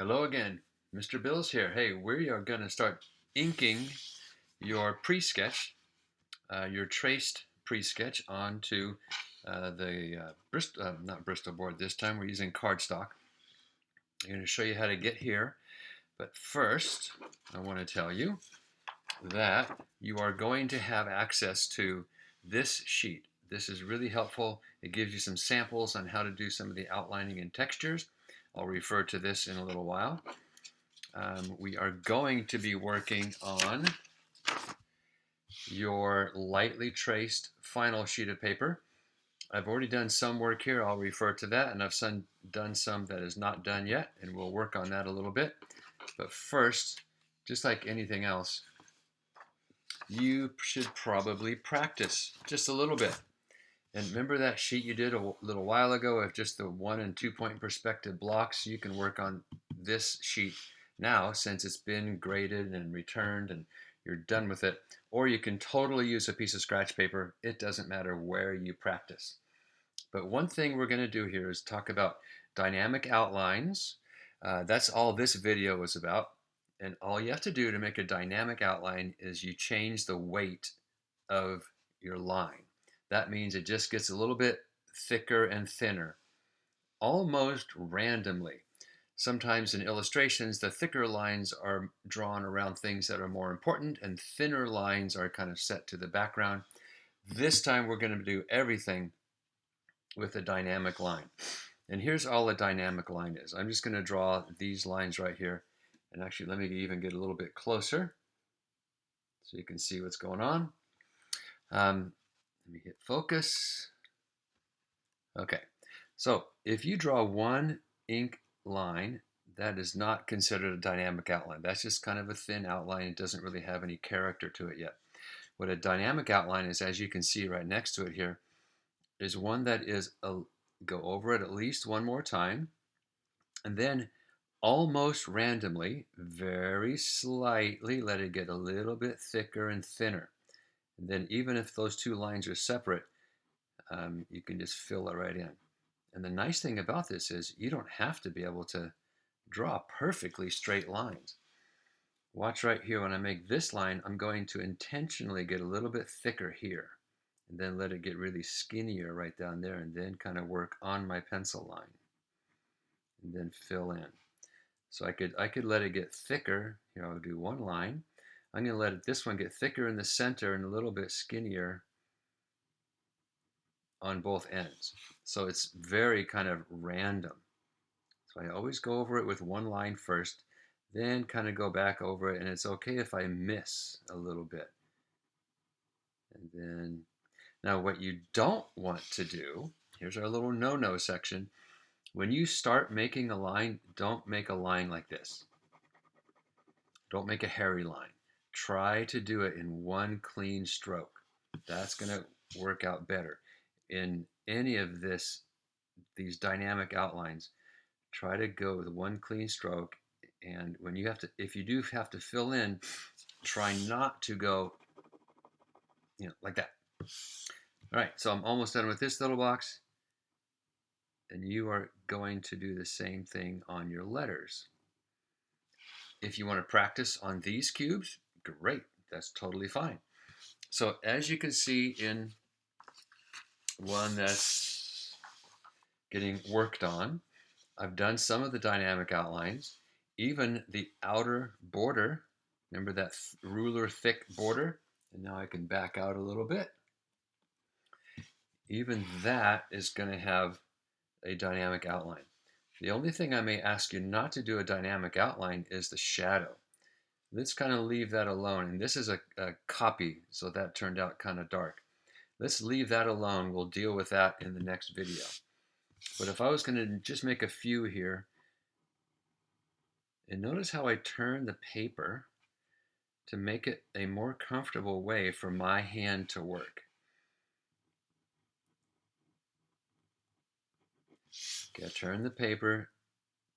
Hello again, Mr. Bills here. Hey, we are going to start inking your pre-sketch, your traced pre-sketch onto the not Bristol board this time. We're using cardstock. I'm going to show you how to get here, but first I want to tell you that you are going to have access to this sheet. This is really helpful. It gives you some samples on how to do some of the outlining and textures. I'll refer to this in a little while. We are going to be working on your lightly traced final sheet of paper. I've already done some work here. I'll refer to that, and I've done some that is not done yet, and we'll work on that a little bit. But first, just like anything else, you should probably practice just a little bit. And remember that sheet you did a little while ago of just the 1 and 2 point perspective blocks? You can work on this sheet now since it's been graded and returned and you're done with it. Or you can totally use a piece of scratch paper. It doesn't matter where you practice. But one thing we're going to do here is talk about dynamic outlines. That's all this video is about. And all you have to do to make a dynamic outline is you change the weight of your line. That means it just gets a little bit thicker and thinner, almost randomly. Sometimes in illustrations, the thicker lines are drawn around things that are more important, and thinner lines are kind of set to the background. This time we're going to do everything with a dynamic line. And here's all a dynamic line is. I'm just going to draw these lines right here. And actually, let me even get a little bit closer so you can see what's going on. Let me hit focus. Okay, so if you draw one ink line, that is not considered a dynamic outline. That's just kind of a thin outline. It doesn't really have any character to it yet. What a dynamic outline is, as you can see right next to it here, is one that is go over it at least one more time, and then almost randomly, very slightly, let it get a little bit thicker and thinner. And then even if those two lines are separate, you can just fill it right in. And the nice thing about this is you don't have to be able to draw perfectly straight lines. Watch right here. When I make this line, I'm going to intentionally get a little bit thicker here and then let it get really skinnier right down there and then kind of work on my pencil line and then fill in. So I could let it get thicker. Here, I'll do one line. I'm going to let this one get thicker in the center and a little bit skinnier on both ends. So it's very kind of random. So I always go over it with one line first, then kind of go back over it, and it's okay if I miss a little bit. And then, now what you don't want to do, here's our little no-no section. When you start making a line, don't make a line like this. Don't make a hairy line. Try to do it in one clean stroke. That's going to work out better. In any of these dynamic outlines, try to go with one clean stroke. And when you have to, if you do have to fill in, try not to go, like that. All right, so I'm almost done with this little box. And you are going to do the same thing on your letters. If you want to practice on these cubes, great, that's totally fine. So as you can see in one that's getting worked on, I've done some of the dynamic outlines, even the outer border. Remember that ruler thick border? And now I can back out a little bit. Even that is going to have a dynamic outline. The only thing I may ask you not to do a dynamic outline is the shadow. Let's kind of leave that alone. And this is a copy, so that turned out kind of dark. Let's leave that alone. We'll deal with that in the next video. But if I was going to just make a few here, and notice how I turn the paper to make it a more comfortable way for my hand to work. Okay, I turn the paper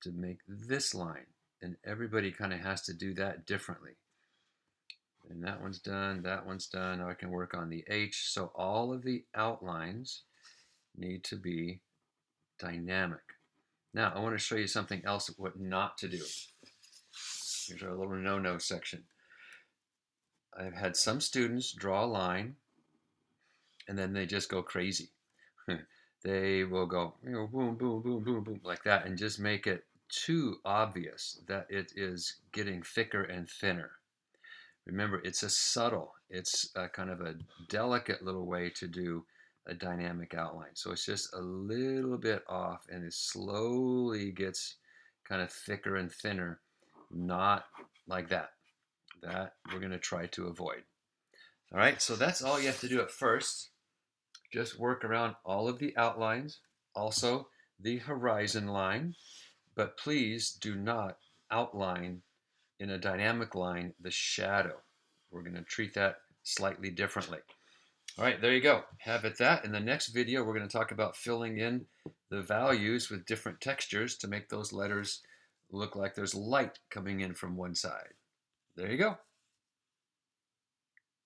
to make this line, and everybody kind of has to do that differently. And that one's done, that one's done. Now I can work on the H. So all of the outlines need to be dynamic. Now, I want to show you something else, what not to do. Here's our little no-no section. I've had some students draw a line, and then they just go crazy. They will go, boom, boom, boom, boom, boom, like that, and just make it too obvious that it is getting thicker and thinner. Remember, it's it's a kind of a delicate little way to do a dynamic outline. So it's just a little bit off, and it slowly gets kind of thicker and thinner, not like that. That we're going to try to avoid. All right, so that's all you have to do at first. Just work around all of the outlines, also the horizon line, but please do not outline in a dynamic line the shadow. We're going to treat that slightly differently. All right, there you go. Have it that. In the next video, we're going to talk about filling in the values with different textures to make those letters look like there's light coming in from one side. There you go.